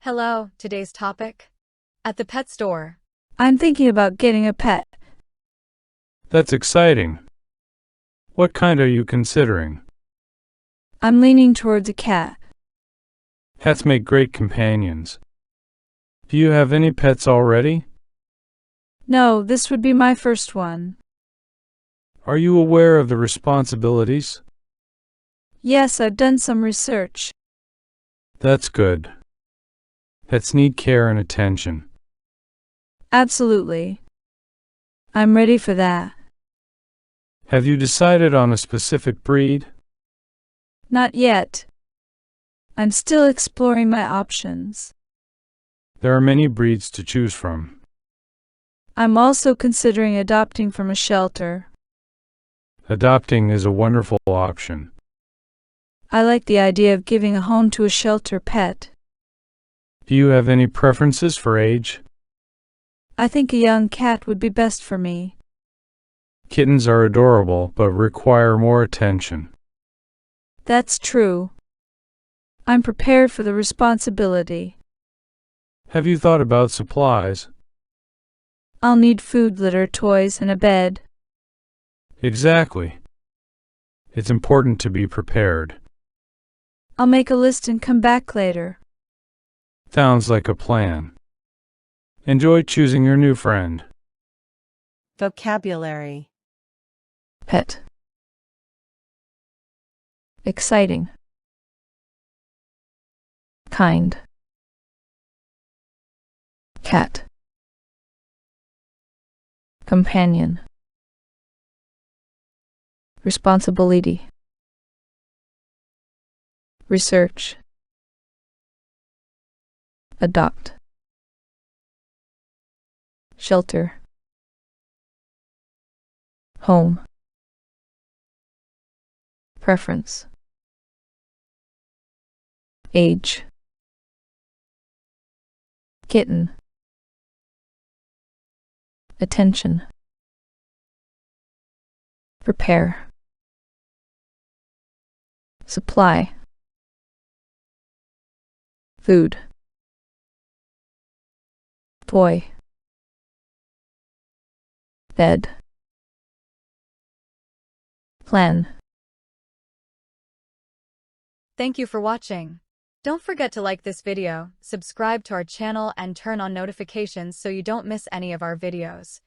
Hello, today's topic? At the pet store. I'm thinking about getting a pet. That's exciting. What kind are you considering? I'm leaning towards a cat. Cats make great companions. Do you have any pets already? No, this would be my first one. Are you aware of the responsibilities? Yes, I've done some research. That's good. Pets need care and attention. Absolutely. I'm ready for that. Have you decided on a specific breed? Not yet. I'm still exploring my options. There are many breeds to choose from. I'm also considering adopting from a shelter. Adopting is a wonderful option. I like the idea of giving a home to a shelter pet. Do you have any preferences for age? I think a young cat would be best for me. Kittens are adorable but require more attention. That's true. I'm prepared for the responsibility. Have you thought about supplies? I'll need food, litter, toys, and a bed. Exactly. It's important to be prepared. I'll make a list and come back later. Sounds like a plan. Enjoy choosing your new friend. Vocabulary. Pet. Exciting. Kind. Cat. Companion. Responsibility. Research. Adopt. Shelter. Home. Preference. Age. Kitten. Attention. Prepare. Supply. Food. Toy. Bed. Plan. Thank you for watching. Don't forget to like this video, subscribe to our channel and turn on notifications so you don't miss any of our videos.